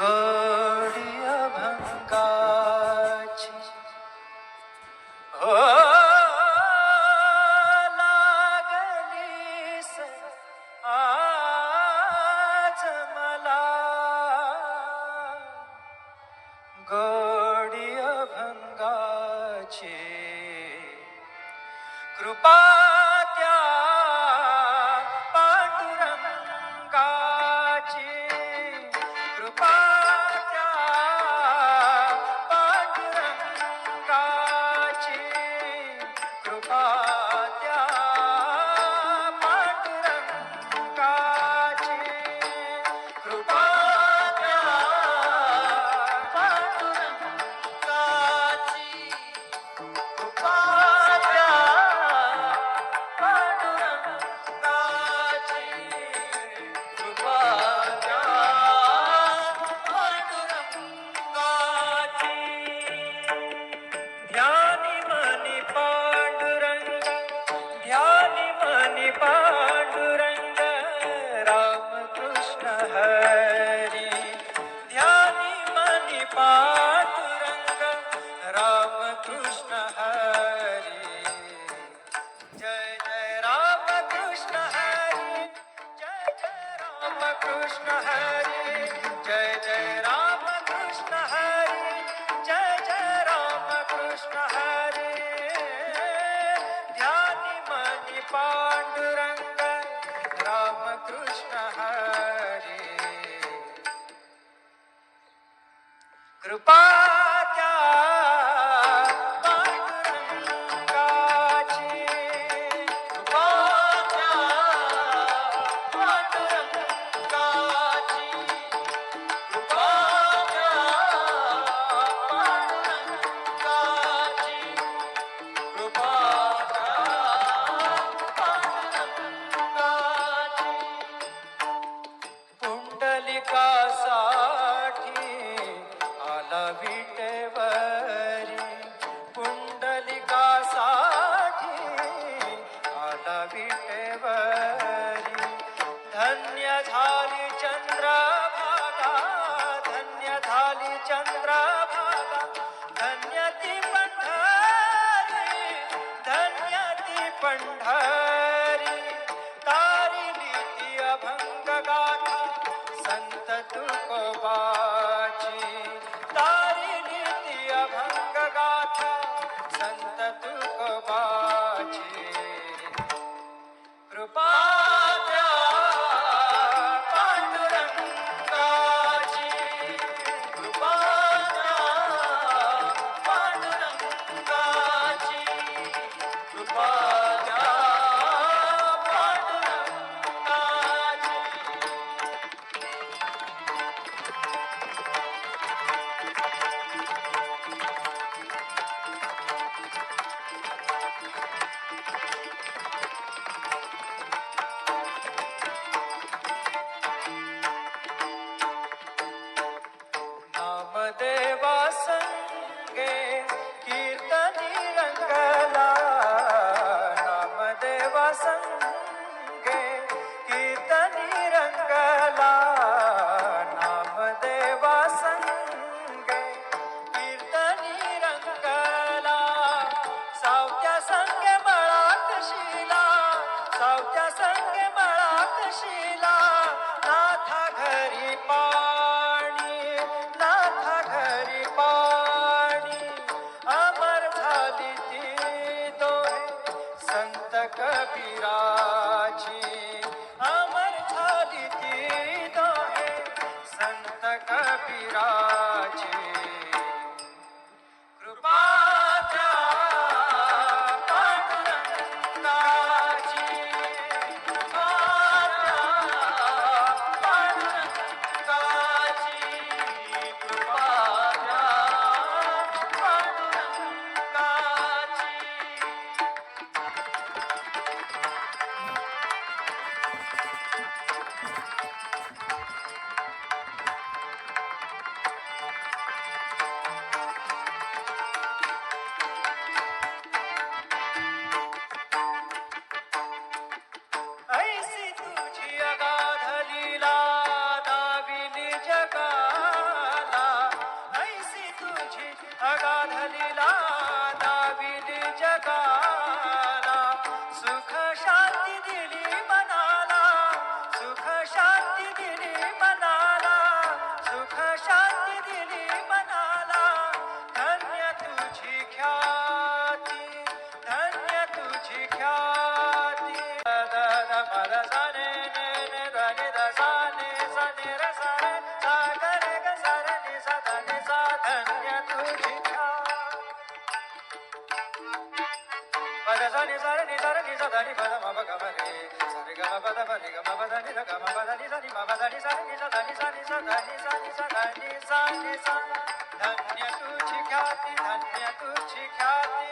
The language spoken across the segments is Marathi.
गोडी अभंगाची हो लागलीस आज मला गोडी अभंगाची कृपा त्या पांडुरंगाची कृपा त्या पांडुरंगाची कृपा त्या पांडुरंगाची कृपा त्या पांडुरंगाची कृपा त्या पांडुरंगाची कृपा त्या पांडुरंगाची ध्यानी मनी पांडुरंग ध्यानी मनी पांडुरंग रामकृष्ण हरी ध्यानी मनी पांडुरंग रामकृष्ण हरी जय जय रामकृष्ण हरी जय जय रामकृष्ण हरी जय जय रामकृष्ण हरी जय जय रामकृष्ण हरी ध्यानी मनी पांडुरंग रामकृष्ण हरी कृपा त्या पांडुरंगाची कृपा त्या पांडुरंगाची कृपा त्या पांडुरंगाची कृपा त्या पांडुरंगाची पुंडलिकासाठी आला विटेवरी पुंडलिकासाठी आला विटेवरी धन्य झाली चंद्रभागा धन्य झाली चंद्रभागा धन्य ती पंढरी धन्य ती पंढरी तारिली ती अभंग गाथा संत तुकोबाची तारिली ती अभंग गाथा संत तुकोबाची कृपा त्या पांडुरंगाची कृपा त्या पांडुरंगाची कृपा त्या पांडुरंगाची नामदेवा संगे कीर्तनी रंगला नामदेवा संगे कीर्तनी रंगला नामदेवा संगे कीर्तनी रंगला सावत्या संगे मळात शिला सावत्या संगे मळात शिला नाथा घरी पाणी नाथा घरी पाणी अमर झाली ती दोहे संत कबीराची अमर झाली ती दोहे संत कबीराची कृपा त्या पांडुरंगाची कृपा त्या पांडुरंगाची कृपा त्या पांडुरंगाची దని పద మమ గమ రే సరి గమ పద పని గమ పద ని గమ పద ని సని మమ దని సని ని దని సని సని సని సని సని స धन्य तुझी ख्याती धन्य तुझी ख्याती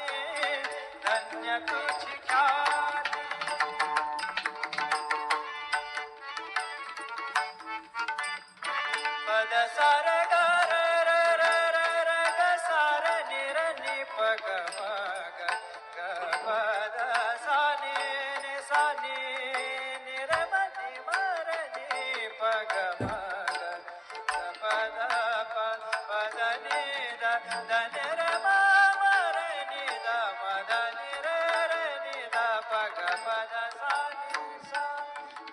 धन्य तुझी ख्याती पद सार ग र र र र र ग सार नि र नि प ग म ग ग पद सा नि नि सा नि नि र म नि म र नि प ग म ग ग पद प पद नि द द नि र म म र नि द म द नि र र नि द प ग पद सा नि सा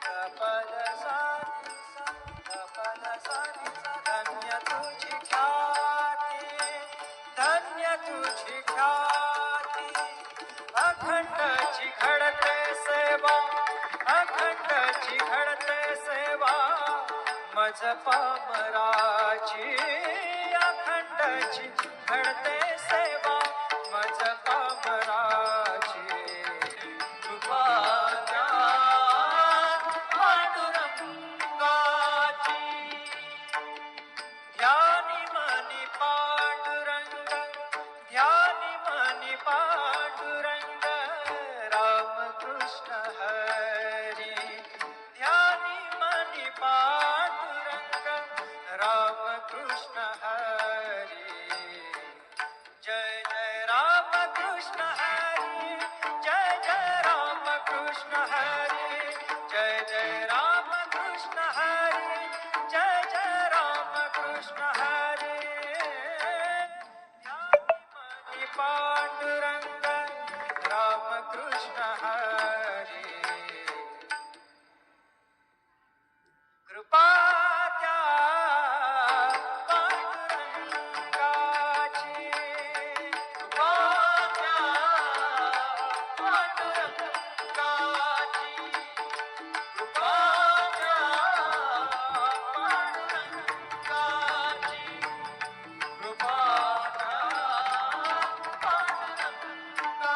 ग पद सा नि सा ग पद सा नि सा धन्य तुझी ख्याती धन्य तुझी ख्याती अखंडची घडते सेवा अखंडची घडते सेवा मज पामराची अखंडची घडते सेवा मज पामराची कृपा द्या पांडुरंगाची ध्यानी मनी पांडुरंग ध्यानी मनी पांडुरंग राम कृष्ण हरी ध्यानी मनी पांडुरंग राम कृष्ण हरी जय जय राम कृष्ण हरी जय जय राम कृष्ण हरी जय जय राम कृष्ण हरी जय जय राम कृष्ण हरी ध्यानी मनी पांडुरंग राम कृष्ण हरी कृपा द्या पांडुरंगाची कृपा द्या पांडुरंगाची कृपा द्या पांडुरंगाची कृपा द्या पांडुरंगाची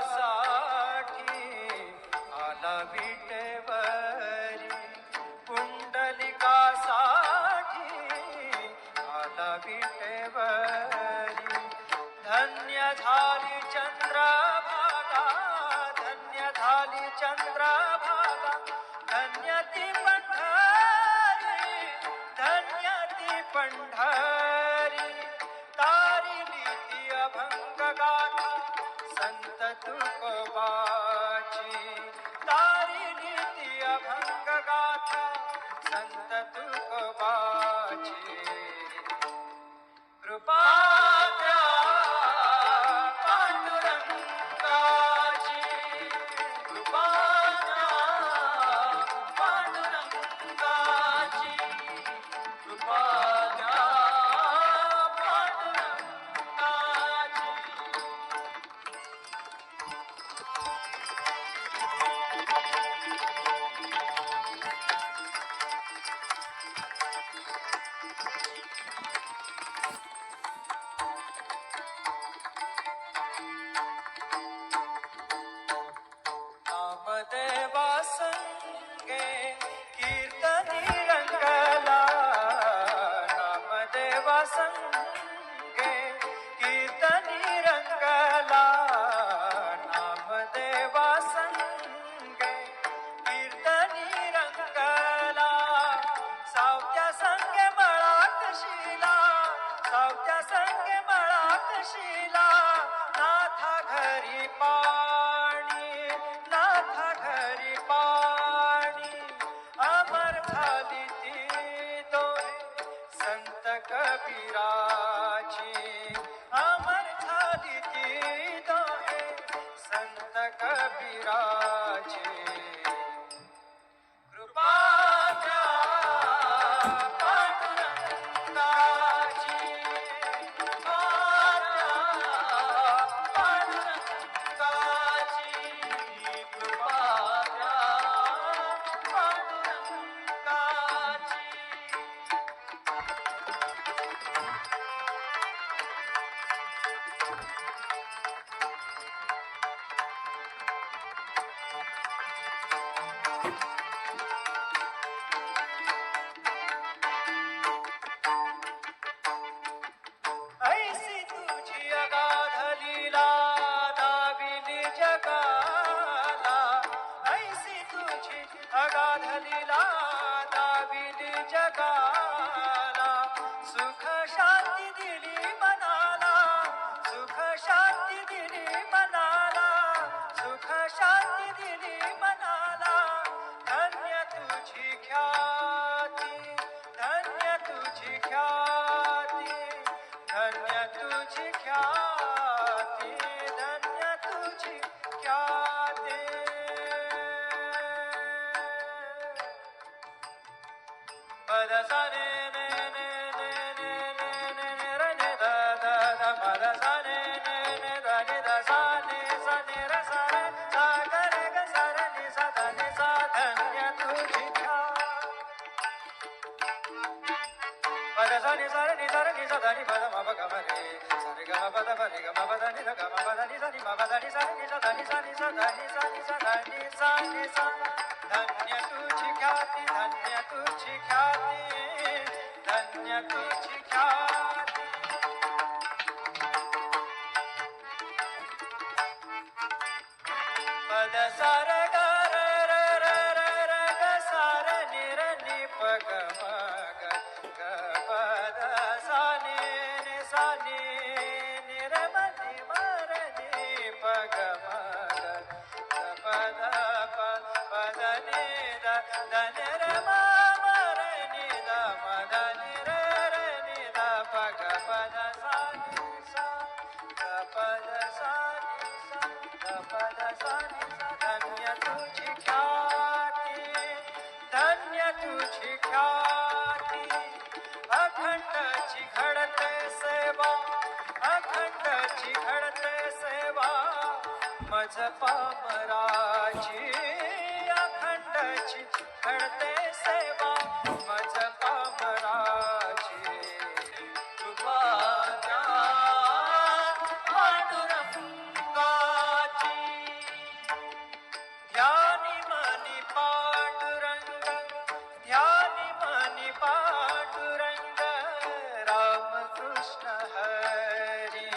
पुंडलिकासाठी आला विटेवरी पुंडलिकासाठी आला विटेवरी धन्य झाली चंद्रभागा धन्य झाली चंद्रभागा धन्य ती पंढरी धन्य ती पंढरी तारिली ती अभंग गाथा संत तुकोबाची तारिली ती अभंग गाथा संत तुकोबाची कृपा द्या पांडुरंगाची कृपा द्या पांडुरंगाची कृपा द्या पांडुरंगाची नामदेवा संगे कीर्तनी रंगला नामदेवा संगे कीर्तनी रंगला नामदेवा संगे कीर्तनी रंगला सावत्या संगे मळात शिला सावत्या संगे मळात शिला नाथा घरी पाणी नाथा घरी पाणी अमर झाली ती दोहे संत कबीराची अमर झाली ती दोहे संत कबीराची कृपा द्या पांडुरंगाची कृपा द्या पांडुरंगाची कृपा द्या पांडुरंगाची ऐसी तुझी अगाध लीला दाविली जगाला. ऐसी तुझी अगाध लीला दाविली जगाला. सुख शांती दिली मनाला. सुख शांती दिली मनाला. सुख शांती दिली मनाला. धन्य तुझी ख्याती. धन्य तुझी ख्याती. धन्य तुझी ख्याती. धन्य तुझी ख्याती. पद सा ने ने ने ने ने ने ने ने र ने द द द पद सा ने ने ने द नि द सा ने र सा रे सा ग रे ग सा र नि सा ध नि सा. धन्य तुझी ख्याती. पद सा नि सा र नि सा ध नि पद म प ग म रे सा रे ग म प द प रे ग म प द नि ध ग म प द नि सा नि म प द नि सा नि सा ध नि सा नि सा ध नि सा नि सा ध नि सा नि सा. धन्य तुझी ख्याती. धन्य तुझी ख्याती. धन्य तुझी ख्याती. पद सा र ग र र र र र ग सा र नि र नि प ग म ग ग प द सा नि नि सा नि नि र म नि म र नि प ग म ग ग प द प प द नि द द नि र म म र नि द म द नि र र नि द प ग प द सा नि सा ग प द सा नि सा ग प द सा नि सा. धन्य तुझी ख्याती. धन्य तुझी ख्याती. अखंडची घडते सेवा. अखंडची घडते सेवा. मज पामराची. अखंडची घडते सेवा. मज पामराची. कृपा द्या पांडुरंगाची. ध्यानी मनी पांडुरंग. ध्यानी मनी पांडुरंग. रामकृष्ण हरी.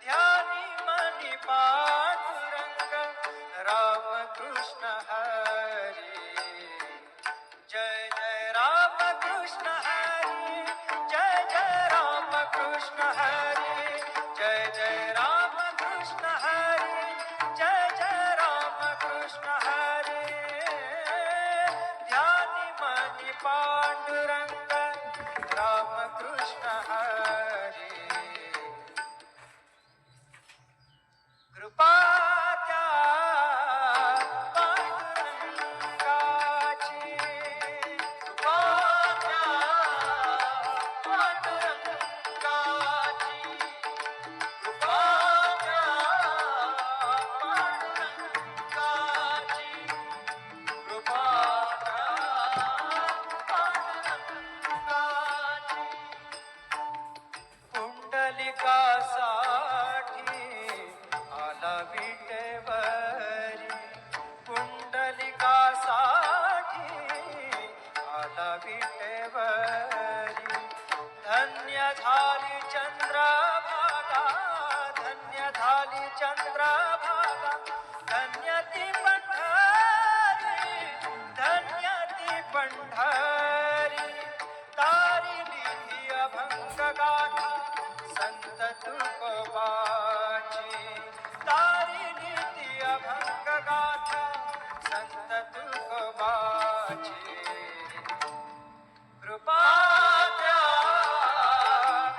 ध्यानी मनी पांडुरंग. रामकृष्ण हरी. जय जय रामकृष्ण हरी. जय जय रामकृष्ण हरी. जय जय रामकृष्ण हरी. जय जय रामकृष्ण हरी. ध्यानी मनी पांडुरंग. रामकृष्ण हरी. कृपा द्या पांडुरंगाची. कृपा द्या पांडुरंगाची. कृपा द्या पांडुरंगाची. कृपा द्या पांडुरंगाची. पुंडलिकासाठी आला विटेवरी. पुंडलिकासाठी आला विटेवरी. धन्य झाली चंद्रभागा. धन्य झाली चंद्रभागा. धन्य ती पंढरी. धन्य ती पंढरी. तारिली ती अभंग गाथा. संत तुकोबाची. तारिली ती अभंग गाथा. संत तुकोबाची. कृपा द्या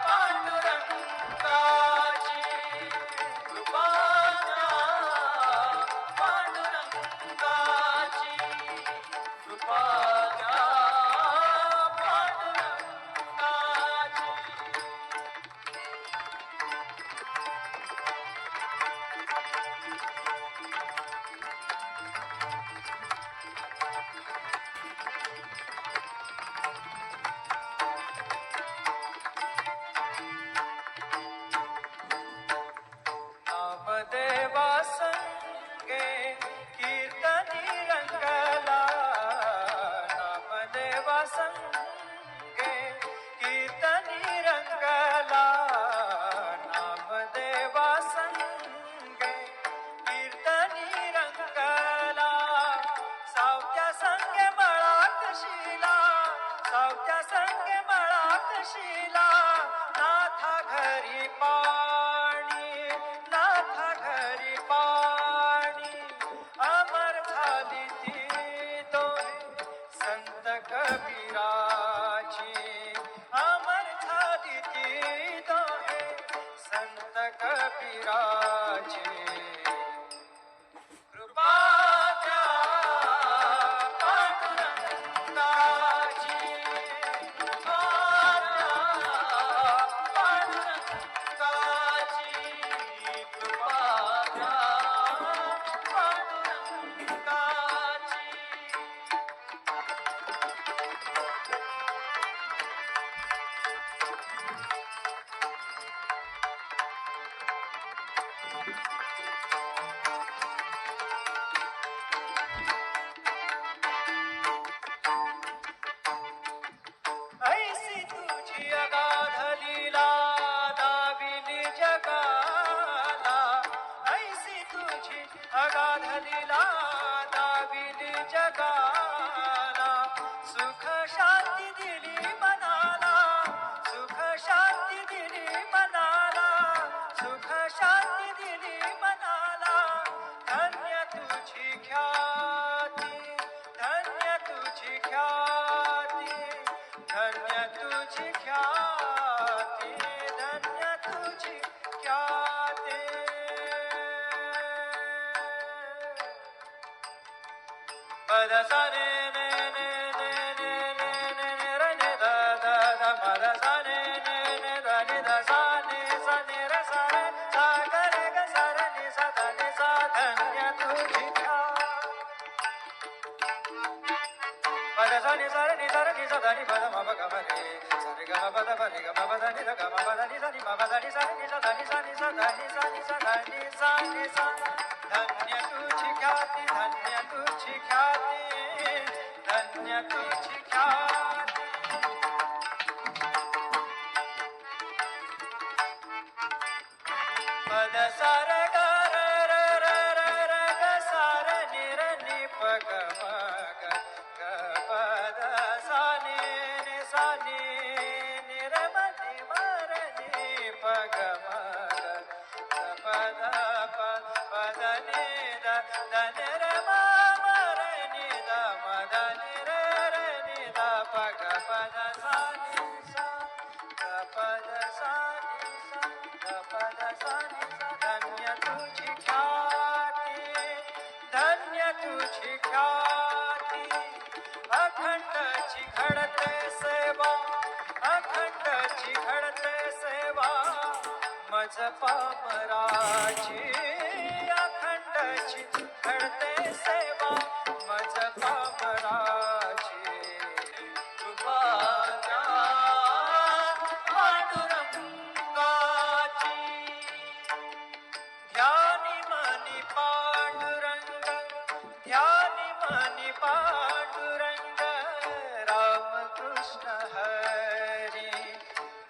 पांडुरंगाची. कृपा द्या पांडुरंगाची. कृपा द्या पांडुरंगाची. नामदेवा संगे कीर्तनी रंगला नामदेवा संगे कीर्तनी रंगला नामदेवा संगे कीर्तनी रंगला सावत्या संगे मळात शिला सावत्या संगे मळात शिला नाथा घरी पाणी नाथा घरी पाणी अमर झाली ती दोहे संत कबीराची अमर झाली ती दोहे संत कबीराची कृपाच्या पांडुरंगाची ऐसी तुझी अगाध लीला दाविली जगाला ऐसी तुझी अगाध लीला दाविली जगाला सुख शांती दिली मनाला सुख शांती दिली मनाला सुख शांती दिली मनाला धन्य तुझी ख्याती धन्य तुझी ख्याती धन्य तुझी ख्याती धन्य तुझी ख्याती पद सा ने ने ने ने ने ने ने ने र ने द द द पद सा ने ने ने द नि द सा ने र सा रे सा ग रे ग सा र नि सा ध नि सा धन्य तुझी ख्याती पद सा नि सा र नि सा ध नि पद म प ग म रे सा रे ग म प द प रे ग म प द नि द ग म प द नि सा नि म प द नि सा नि सा ध नि सा नि सा ध नि सा नि सा ध नि सा नि सा धन्य तुझी ख्याती धन्य तुझी ख्याती धन्य तुझी ख्याती पद सा र ग र र र र र ग सा र नि र नि प ग म ग ग प द सा नि नि सा नि नि र म नि म र नि प ग म ग ग प द प प द नि द द नि र म म र नि द म द नि र र नि द प ग प द सा नि सा ग प द सा नि सा ग प द सा नि सा धन्य तुझी ख्याती धन्य तुझी ख्याती अखंडची घडते सेवा अखंडची घडते सेवा मज पामराची अखंडची घडते सेवा मज पामराची कृपाच्या पांडुरंगाची ध्यानी मनी पांडुरंग ध्यानी मनी पांडुरंग रामकृष्ण हरी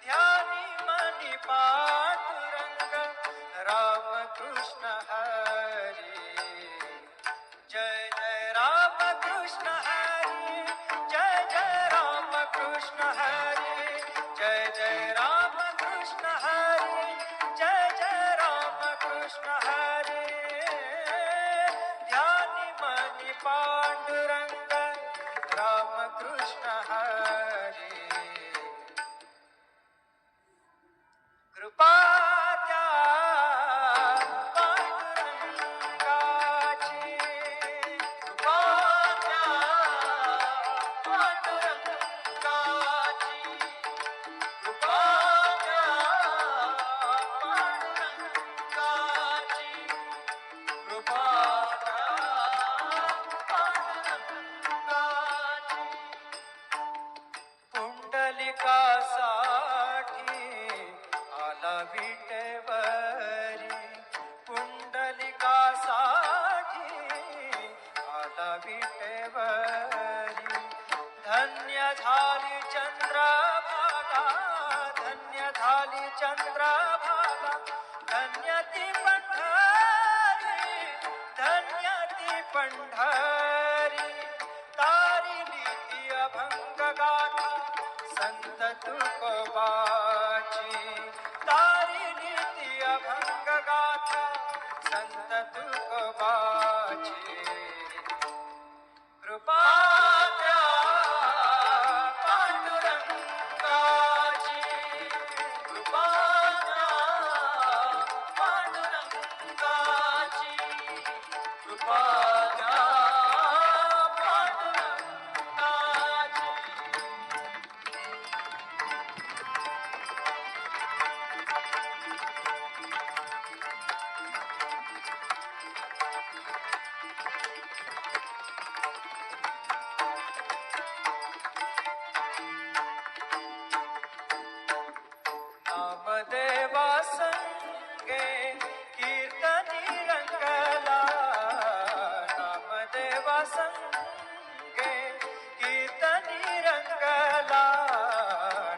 ध्यानी मनी पांडुरंग रामकृष्ण हरी जय जय रामकृष्ण हरी जय जय रामकृष्ण हरी जय जय रामकृष्ण हरी जय जय रामकृष्ण हरी ध्यानी मनी पांडुरंग रामकृष्ण हरी कृपा त्या पांडुरंगाची कृपा त्या पांडुरंगाची कृपा त्या पांडुरंगाची कृपा त्या पांडुरंगाची झाली चंद्रभागा, धन्य झाली चंद्रभागा, धन्य ती पंढरी, धन्य ती पंढरी. तारिली ती अभंग गाथा संत तुकोबाची, तारिली ती अभंग गाथा संत तुकोबाची. कृपा द्या पांडुरंगाची, कृपा द्या पांडुरंगाची, कृपा द्या पांडुरंगाची. नामदेवा संगे कीर्तनी रंगला, नामदेवा संगे कीर्तनी रंगला,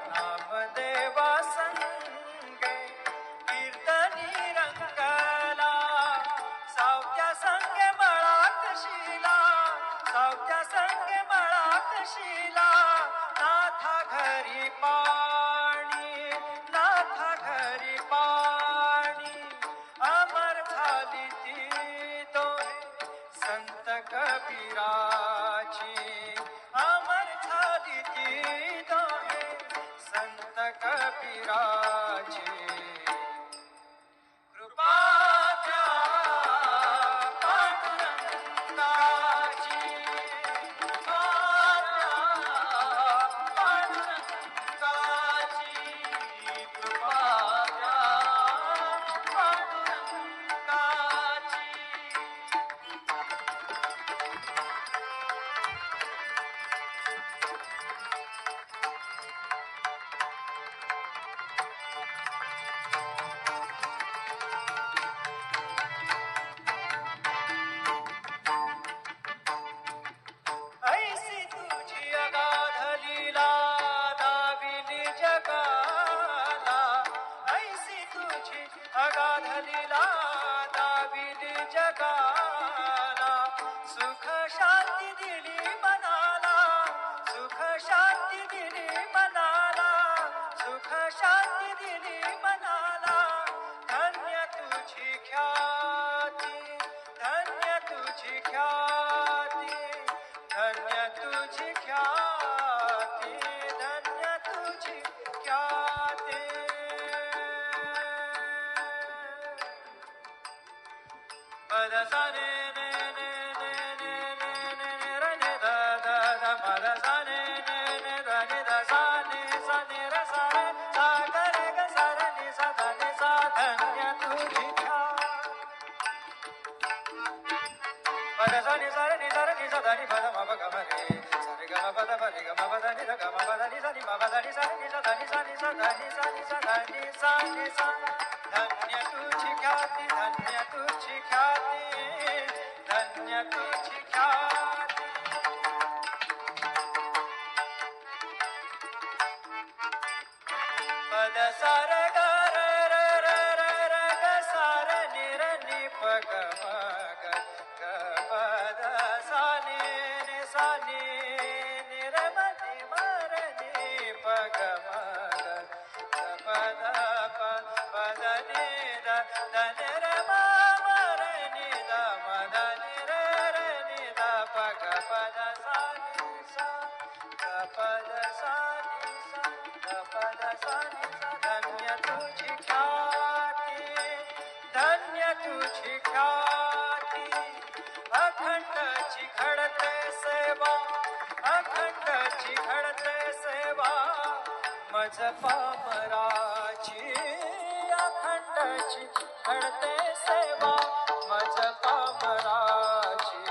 नामदेवा संगे कीर्तनी रंगला. सावत्या संगे मळात शिला, सावत्या संगे मळात शिला, नाथा घरी पाणी, नाथा घरी पाणी. अमर झाली ती दोहे संत कबीराची, अमर झाली ती दोहे संत कबीराची. कृपा द्या पांडुरंगाची, कृपा द्या पांडुरंगाची, कृपा द्या पांडुरंगाची. ऐसी तुझी अगाध लीला दाविली जगाला, ऐसी तुझी अगाध लीला दाविली जगाला. सुख शांती दिली मनाला, सुख शांती दिली मनाला, सुख शांती दिली मनाला. धन्य तुझी ख्याती, धन्य तुझी ख्याती, धन्य तुझी ख्याती, धन्य तुझी ख्याती. पद सा ने ने ने ने ने ने ने ने र ने ध ध ध पद सा ने ने ने ध नि ध सा ने र सा रे सा ग रे ग सा रे नि सा ध नि सा. धन्य तुझी ख्याती. पद सा नि सा रे नि सा रे नि सा ध नि पद म प ग म रे सा रे ग म प द प रे ग म प द नि ध ग म प द नि सा नि म प द नि सा नि सा ध नि सा नि सा ध नि सा नि सा ध नि सा नि सा. धन्य तुझी ख्याती, धन्य तुझी ख्याती, धन्य तुझी ख्याती. पद सा र ग र र र र र ग सा र नि र नि प ग म ग ग प द सा नि नि सा नि नि र म नि म र नि प ग म ग ग प द प प द नि द द नि र म म र नि द म द नि र र नि द प ग प द सा नि सा ग प द सा नि सा ग प द सा नि सा. धन्य तुझी ख्याती, धन्य तुझी ख्याती. अखंडची घडते सेवा, अखंडची घडते सेवा मज पामराची, अखंडची घडते सेवा मज पामराची.